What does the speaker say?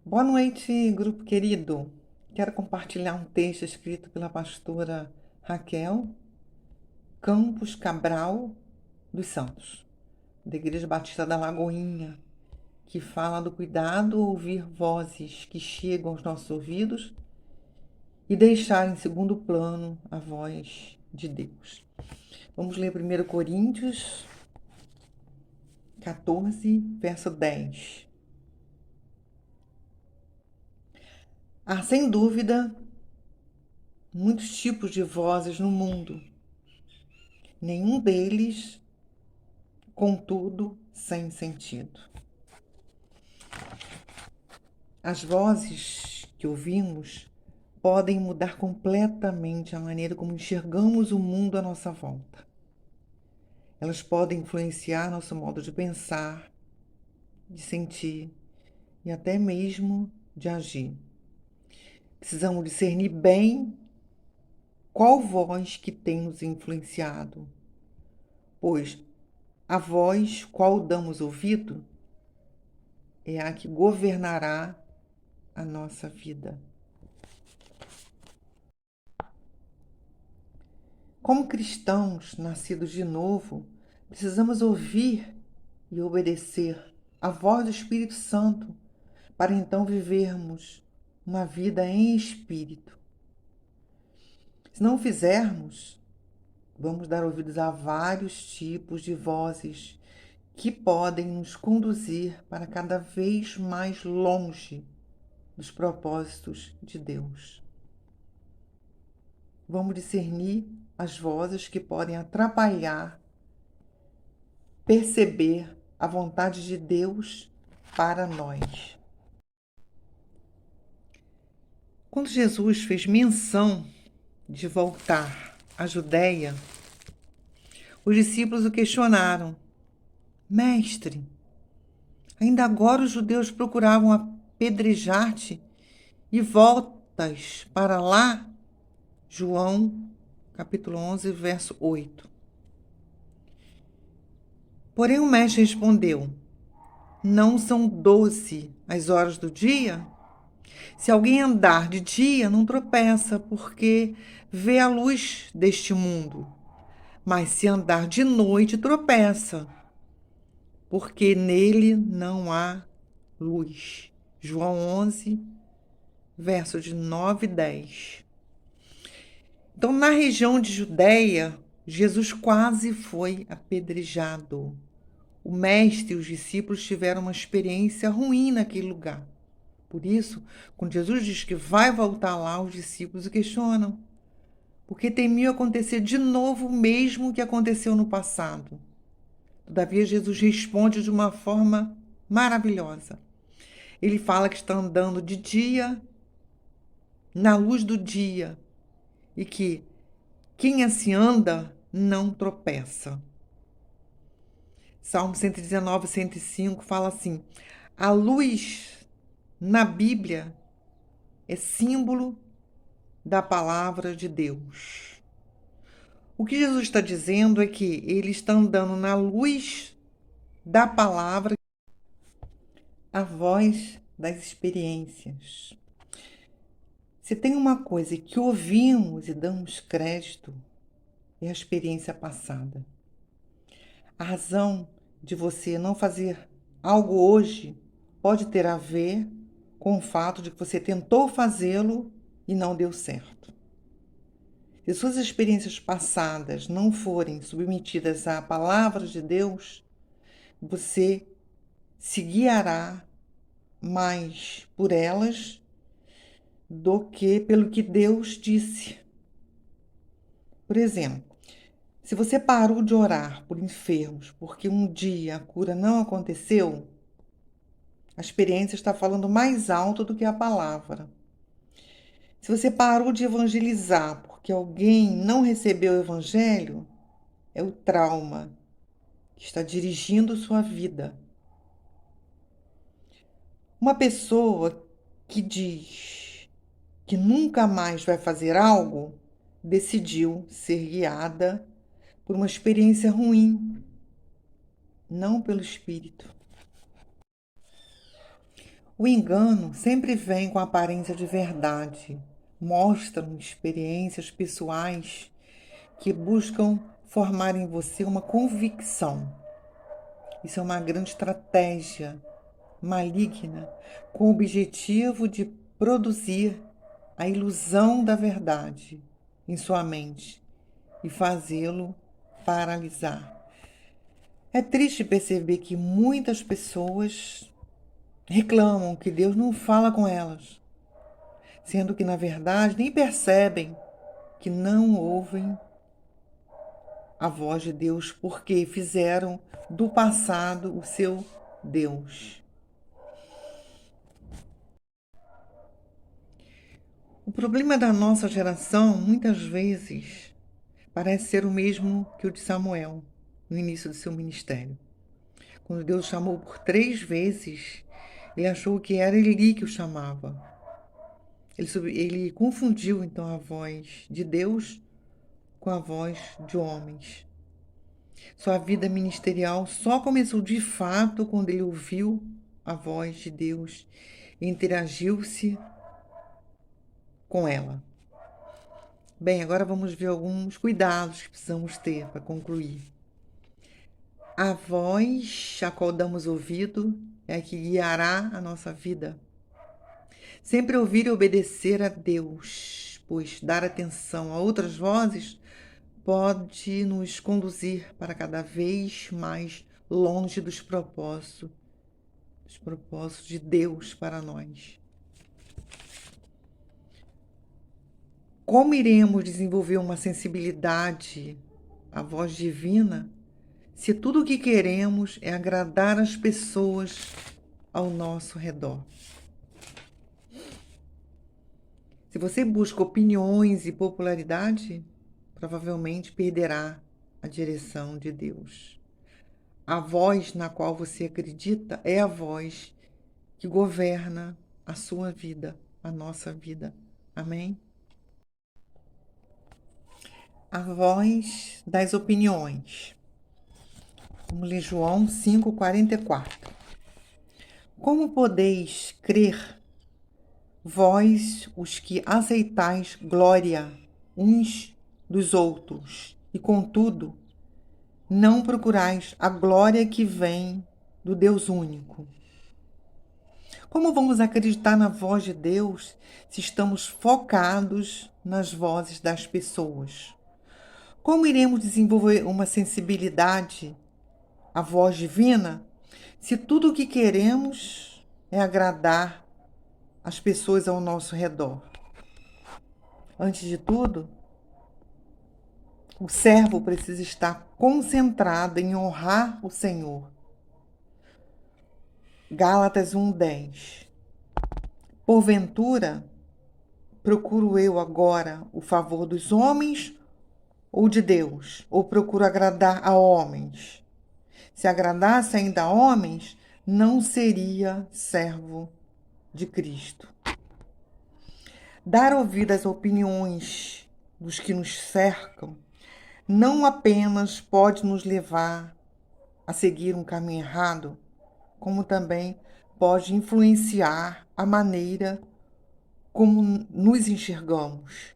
Boa noite, grupo querido. Quero compartilhar um texto escrito pela pastora Raquel Campos Cabral dos Santos, da Igreja Batista da Lagoinha, que fala do cuidado ouvir vozes que chegam aos nossos ouvidos e deixar em segundo plano a voz de Deus. Vamos ler 1 Coríntios 14, verso 10. Há, sem dúvida, muitos tipos de vozes no mundo. Nenhum deles, contudo, sem sentido. As vozes que ouvimos podem mudar completamente a maneira como enxergamos o mundo à nossa volta. Elas podem influenciar nosso modo de pensar, de sentir e até mesmo de agir. Precisamos discernir bem qual voz que tem nos influenciado, pois a voz qual damos ouvido é a que governará a nossa vida. Como cristãos nascidos de novo, precisamos ouvir e obedecer a voz do Espírito Santo para então vivermos uma vida em espírito. Se não o fizermos, vamos dar ouvidos a vários tipos de vozes que podem nos conduzir para cada vez mais longe dos propósitos de Deus. Vamos discernir as vozes que podem atrapalhar, perceber a vontade de Deus para nós. Quando Jesus fez menção de voltar à Judéia, os discípulos o questionaram: Mestre, ainda agora os judeus procuravam apedrejar-te e voltas para lá? João, capítulo 11, verso 8. Porém o mestre respondeu: Não são 12 as horas do dia? Se alguém andar de dia, não tropeça, porque vê a luz deste mundo. Mas se andar de noite, tropeça, porque nele não há luz. João 11, versos de 9 e 10. Então, na região de Judéia, Jesus quase foi apedrejado. O mestre e os discípulos tiveram uma experiência ruim naquele lugar. Por isso, quando Jesus diz que vai voltar lá, os discípulos o questionam, porque temiam acontecer de novo o mesmo que aconteceu no passado. Todavia, Jesus responde de uma forma maravilhosa. Ele fala que está andando de dia, na luz do dia, e que quem assim anda não tropeça. Salmo 119, 105 fala assim: a luz na Bíblia é símbolo da palavra de Deus. O que Jesus está dizendo é que ele está andando na luz da palavra, a voz das experiências. Se tem uma coisa que ouvimos e damos crédito, é a experiência passada. A razão de você não fazer algo hoje pode ter a ver com o fato de que você tentou fazê-lo e não deu certo. Se suas experiências passadas não forem submetidas à palavra de Deus, você se guiará mais por elas do que pelo que Deus disse. Por exemplo, se você parou de orar por enfermos porque um dia a cura não aconteceu, a experiência está falando mais alto do que a palavra. Se você parou de evangelizar porque alguém não recebeu o evangelho, é o trauma que está dirigindo sua vida. Uma pessoa que diz que nunca mais vai fazer algo, decidiu ser guiada por uma experiência ruim, não pelo Espírito. O engano sempre vem com a aparência de verdade. Mostram experiências pessoais que buscam formar em você uma convicção. Isso é uma grande estratégia maligna com o objetivo de produzir a ilusão da verdade em sua mente e fazê-lo paralisar. É triste perceber que muitas pessoas reclamam que Deus não fala com elas, sendo que, na verdade, nem percebem que não ouvem a voz de Deus porque fizeram do passado o seu Deus. O problema da nossa geração, muitas vezes, parece ser o mesmo que o de Samuel, no início do seu ministério. Quando Deus o chamou por 3 vezes, ele achou que era Eli que o chamava. Ele confundiu, então, a voz de Deus com a voz de homens. Sua vida ministerial só começou de fato quando ele ouviu a voz de Deus e interagiu-se com ela. Bem, agora vamos ver alguns cuidados que precisamos ter para concluir. A voz a qual damos ouvido é a que guiará a nossa vida. Sempre ouvir e obedecer a Deus, pois dar atenção a outras vozes pode nos conduzir para cada vez mais longe dos propósitos de Deus para nós. Como iremos desenvolver uma sensibilidade à voz divina se tudo o que queremos é agradar as pessoas ao nosso redor? Se você busca opiniões e popularidade, provavelmente perderá a direção de Deus. A voz na qual você acredita é a voz que governa a sua vida, a nossa vida. Amém? A voz das opiniões. Vamos ler João 5,44. Como podeis crer, vós, os que aceitais glória uns dos outros, e contudo, não procurais a glória que vem do Deus único? Como vamos acreditar na voz de Deus se estamos focados nas vozes das pessoas? Como iremos desenvolver uma sensibilidade à voz divina se tudo o que queremos é agradar as pessoas ao nosso redor? Antes de tudo, o servo precisa estar concentrado em honrar o Senhor. Gálatas 1:10. Porventura, procuro eu agora o favor dos homens ou de Deus? Ou procuro agradar a homens? Se agradasse ainda a homens, não seria servo de Cristo. Dar ouvido às opiniões dos que nos cercam não apenas pode nos levar a seguir um caminho errado, como também pode influenciar a maneira como nos enxergamos.